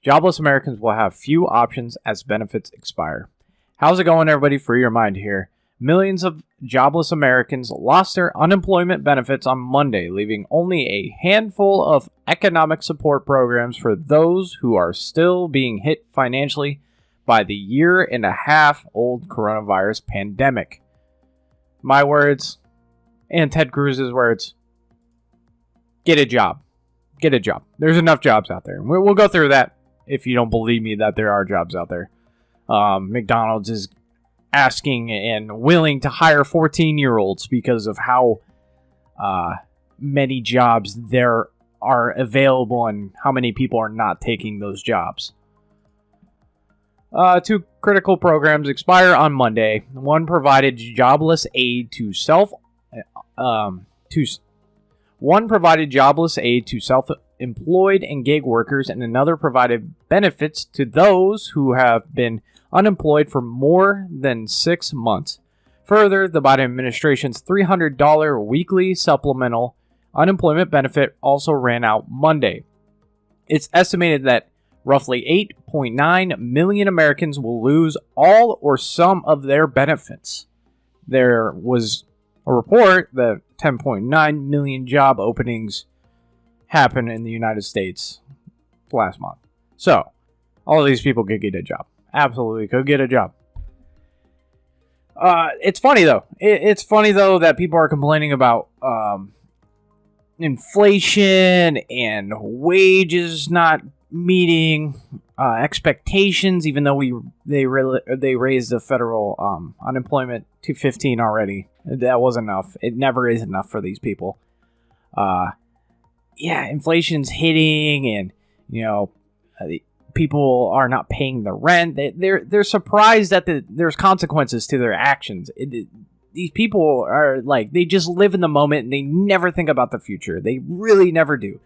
Jobless Americans will have few options as benefits expire. How's it going, everybody? Free your mind here. Millions of jobless Americans lost their unemployment benefits on Monday, leaving only a handful of economic support programs for those who are still being hit financially by the year-and-a-half-old coronavirus pandemic. My words, and Ted Cruz's words, get a job. Get a job. There's enough jobs out there. We'll go through that if you don't believe me that there are jobs out there. McDonald's is asking and willing to hire 14-year-olds because of how many jobs there are available and how many people are not taking those jobs. Two critical programs expire on Monday. One provided jobless aid to self-employed and gig workers, and another provided benefits to those who have been unemployed for more than 6 months. Further, the Biden administration's $300 weekly supplemental unemployment benefit also ran out Monday. It's estimated that roughly 8.9 million Americans will lose all or some of their benefits. There was a report that 10.9 million job openings happened in the United States last month. So, all of these people could get a job. Absolutely could get a job. It's funny, though. It's funny, though, that people are complaining about inflation and wages not meeting expectations, even though they raised the federal unemployment to 15 already. That was enough. It never is enough for these people. Inflation's hitting, and people are not paying the rent. They're surprised that there's consequences to their actions. These people are like, they just live in the moment and they never think about the future. They really never do.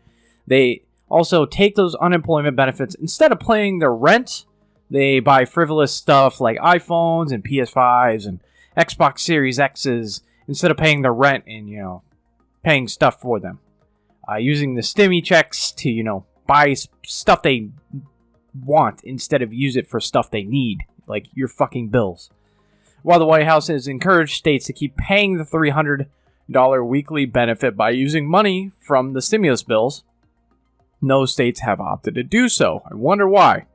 They also take those unemployment benefits. Instead of paying their rent, they buy frivolous stuff like iPhones and PS5s and Xbox Series X's instead of paying their rent and, paying stuff for them. Using the stimmy checks to, buy stuff they want instead of use it for stuff they need, like your fucking bills. While the White House has encouraged states to keep paying the $300 weekly benefit by using money from the stimulus bills, no states have opted to do so. I wonder why.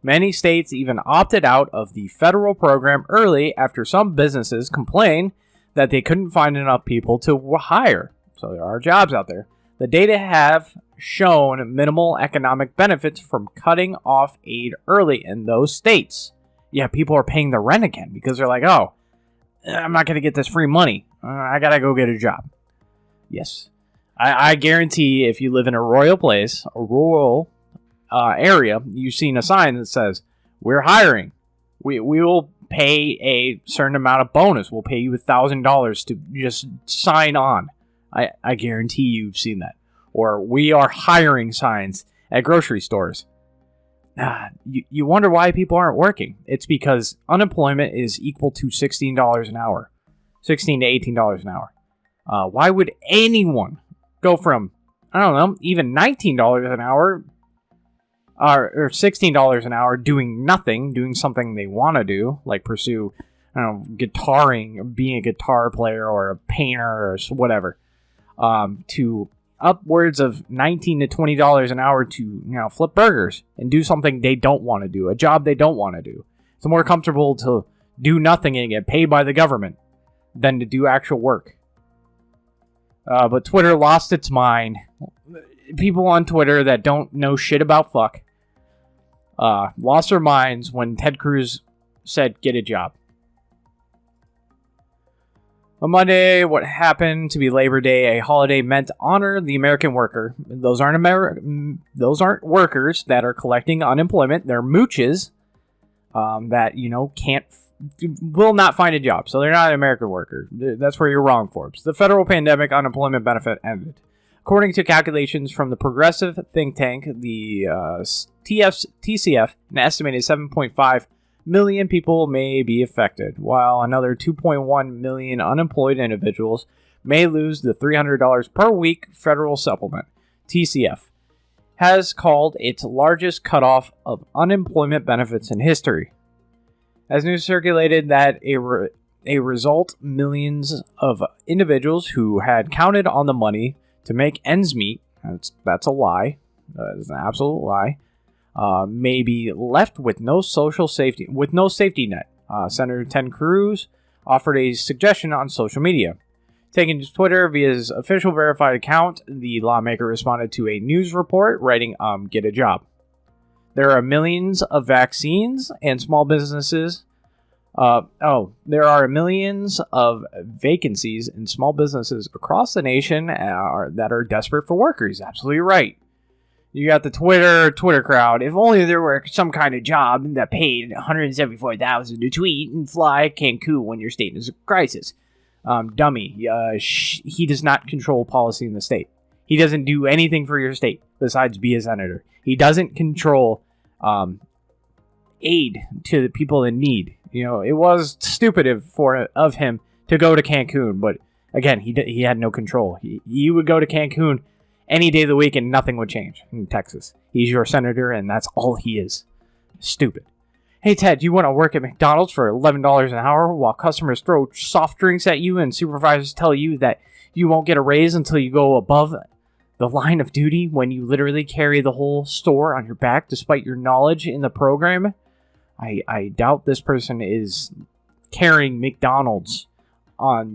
Many states even opted out of the federal program early after some businesses complained that they couldn't find enough people to hire. So there are jobs out there. The data have shown minimal economic benefits from cutting off aid early in those states. Yeah, people are paying the rent again because they're like, oh, I'm not going to get this free money. I got to go get a job. Yes. I guarantee if you live in a rural area, you've seen a sign that says, we're hiring. We will pay a certain amount of bonus. We'll pay you $1,000 to just sign on. I guarantee you've seen that. Or we are hiring signs at grocery stores. You wonder why people aren't working. It's because unemployment is equal to $16 an hour. $16 to $18 an hour. Why would anyone go from, even $19 an hour or $16 an hour doing nothing, doing something they want to do, like pursue, guitaring, being a guitar player or a painter or whatever, to upwards of $19 to $20 an hour to, flip burgers and do something they don't want to do, a job they don't want to do. It's more comfortable to do nothing and get paid by the government than to do actual work. But Twitter lost its mind. People on Twitter that don't know shit about fuck lost their minds when Ted Cruz said, get a job. On Monday, what happened to be Labor Day, a holiday meant to honor the American worker. Those aren't workers that are collecting unemployment. They're mooches that, will not find a job. So they're not an American worker. That's where you're wrong, Forbes. The federal pandemic unemployment benefit ended. According to calculations from the progressive think tank, the TCF, an estimated 7.5 million people may be affected, while another 2.1 million unemployed individuals may lose the $300 per week federal supplement. TCF has called its largest cutoff of unemployment benefits in history. As news circulated that a result, millions of individuals who had counted on the money to make ends meet, that's a lie, that is an absolute lie, may be left with no safety net. Senator Ted Cruz offered a suggestion on social media. Taking to Twitter via his official verified account, the lawmaker responded to a news report writing, get a job. There are millions of vaccines and small businesses. There are millions of vacancies in small businesses across the nation that are desperate for workers. Absolutely right. You got the Twitter crowd. If only there were some kind of job that paid $174,000 to tweet and fly Cancun when your state is a crisis. Dummy. He does not control policy in the state. He doesn't do anything for your state besides be a senator. He doesn't control aid to the people in need. You know, it was stupid of him to go to Cancun, but again, he had no control. He would go to Cancun any day of the week and nothing would change in Texas. He's your senator and that's all he is. Stupid. Hey, Ted, you want to work at McDonald's for $11 an hour while customers throw soft drinks at you and supervisors tell you that you won't get a raise until you go above the line of duty when you literally carry the whole store on your back despite your knowledge in the program? I doubt this person is carrying McDonald's on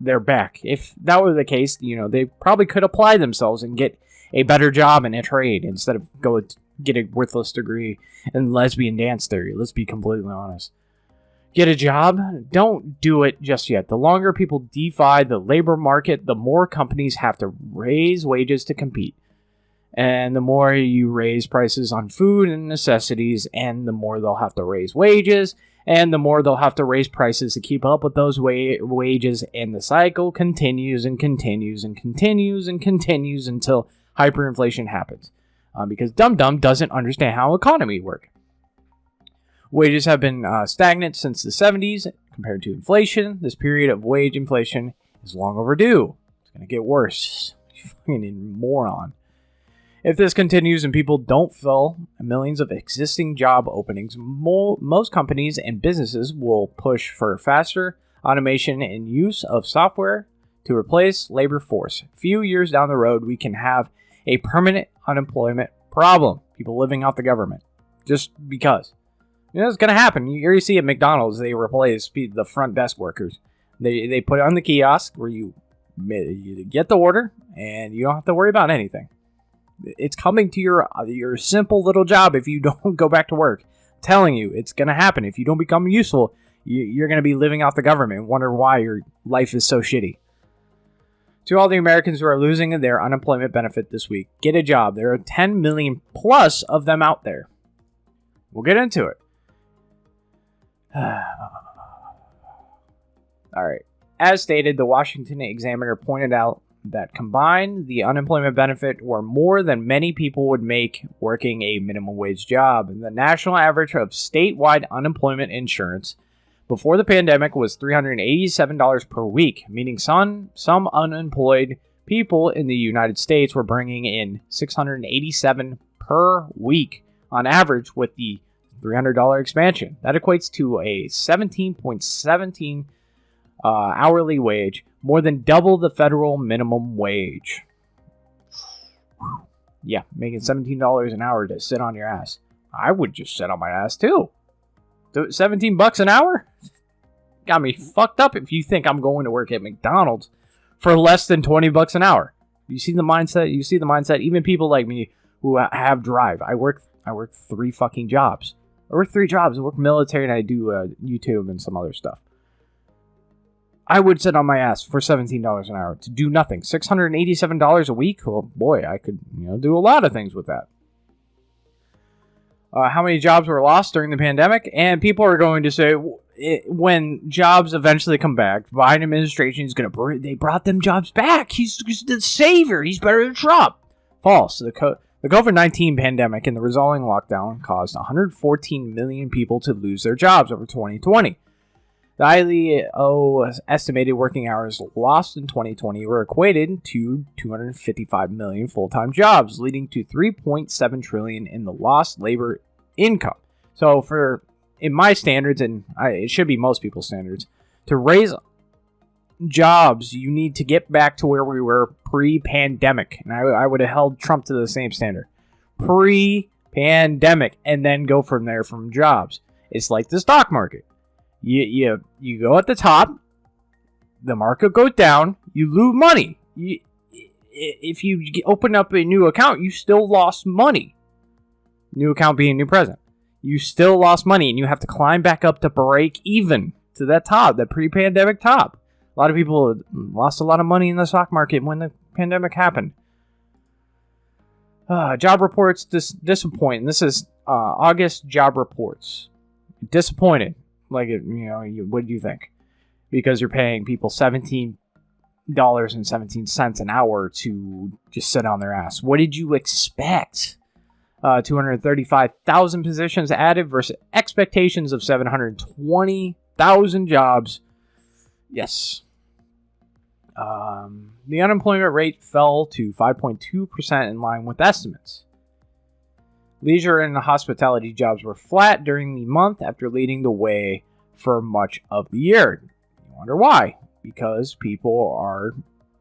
their back. If that were the case, you know, they probably could apply themselves and get a better job in a trade instead of get a worthless degree in lesbian dance theory. Let's be completely honest. Get a job? Don't do it just yet. The longer people defy the labor market, the more companies have to raise wages to compete. And the more you raise prices on food and necessities, and the more they'll have to raise wages, and the more they'll have to raise prices to keep up with those wages, and the cycle continues and continues and continues and continues until hyperinflation happens. Because Dum-Dum doesn't understand how economy works. Wages have been stagnant since the 70s compared to inflation. This period of wage inflation is long overdue. It's going to get worse. You fucking moron. If this continues and people don't fill millions of existing job openings, most companies and businesses will push for faster automation and use of software to replace labor force. A few years down the road, we can have a permanent unemployment problem. People living off the government. Just because. You know, it's going to happen. You already see at McDonald's, they replace the front desk workers. They put it on the kiosk where you get the order and you don't have to worry about anything. It's coming to your simple little job if you don't go back to work. I'm telling you, it's going to happen. If you don't become useful, you're going to be living off the government and wonder why your life is so shitty. To all the Americans who are losing their unemployment benefit this week, get a job. There are 10 million plus of them out there. We'll get into it. Alright. As stated, the Washington Examiner pointed out that combined, the unemployment benefit were more than many people would make working a minimum wage job. And the national average of statewide unemployment insurance before the pandemic was $387 per week, meaning some unemployed people in the United States were bringing in $687 per week on average with the $300 expansion. That equates to a 17.17 hourly wage, more than double the federal minimum wage. Yeah, making $17 an hour to sit on your ass. I would just sit on my ass too. $17 an hour? Got me fucked up if you think I'm going to work at McDonald's for less than $20 an hour. You see the mindset? You see the mindset? Even people like me who have drive. I work 3 fucking jobs. I work 3 jobs. I work military and I do YouTube and some other stuff. I would sit on my ass for $17 an hour to do nothing. $687 a week? Oh boy, I could do a lot of things with that. How many jobs were lost during the pandemic? And people are going to say, when jobs eventually come back, Biden administration is going to... They brought them jobs back. He's the savior. He's better than Trump. False. The COVID-19 pandemic and the resulting lockdown caused 114 million people to lose their jobs over 2020. The ILO estimated working hours lost in 2020 were equated to 255 million full-time jobs, leading to 3.7 trillion in the lost labor income. So in my standards, and it should be most people's standards, to raise jobs, you need to get back to where we were pre-pandemic. And I would have held Trump to the same standard. Pre-pandemic, and then go from there from jobs. It's like the stock market. You go at the top, the market goes down, you lose money. If you open up a new account, you still lost money. New account being new president. You still lost money, and you have to climb back up to break even to that top, that pre-pandemic top. A lot of people lost a lot of money in the stock market when the pandemic happened. Job reports disappoint. This is August job reports. Disappointed. Like, what do you think? Because you're paying people $17.17 an hour to just sit on their ass. What did you expect? 235,000 positions added versus expectations of 720,000 jobs. Yes. The unemployment rate fell to 5.2% in line with estimates. Leisure and hospitality jobs were flat during the month after leading the way for much of the year. You wonder why? Because people are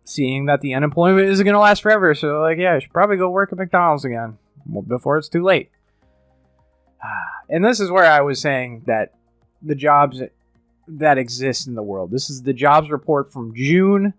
seeing that the unemployment isn't going to last forever. So they're like, yeah, I should probably go work at McDonald's again before it's too late. And this is where I was saying that the jobs that exist in the world. This is the jobs report from June.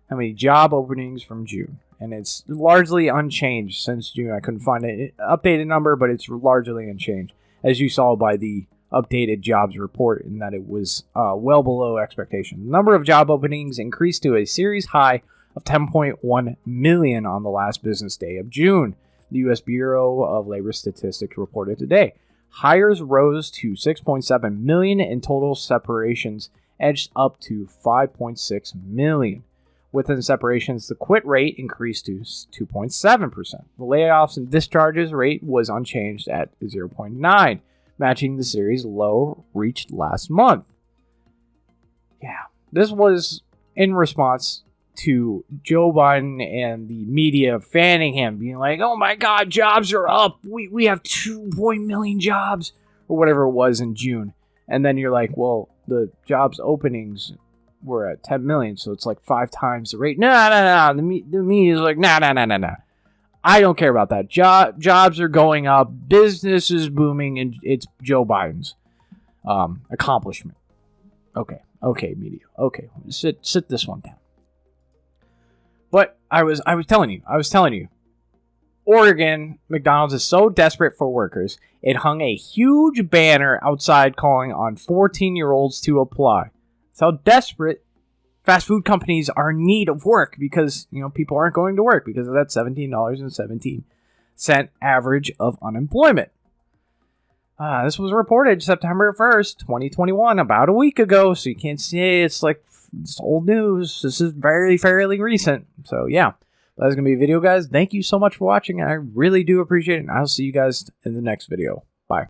How many job openings from June? And it's largely unchanged since June. I couldn't find an updated number, but it's largely unchanged, as you saw by the updated jobs report, in that it was well below expectation. The number of job openings increased to a series high of 10.1 million on the last business day of June, the U.S. Bureau of Labor Statistics reported today. Hires rose to 6.7 million, and total separations edged up to 5.6 million. Within separations, the quit rate increased to 2.7%. The layoffs and discharges rate was unchanged at 0.9, matching the series low reached last month. Yeah, this was in response to Joe Biden and the media fanning him, being like, oh my God, jobs are up. We have 2 million jobs, or whatever it was in June. And then you're like, well, the jobs openings were at 10 million, so it's like 5 times the rate. No. The media is like, no. I don't care about that. Jobs are going up, business is booming, and it's Joe Biden's accomplishment. Okay, media. Okay, sit this one down. But I was telling you, Oregon, McDonald's is so desperate for workers, it hung a huge banner outside calling on 14-year-olds to apply. That's how desperate fast food companies are in need of work, because people aren't going to work because of that $17.17 average of unemployment. This was reported September 1st, 2021, about a week ago, so you can't say it's old news. This is fairly recent. So yeah, that's going to be a video, guys. Thank you so much for watching. I really do appreciate it, and I'll see you guys in the next video.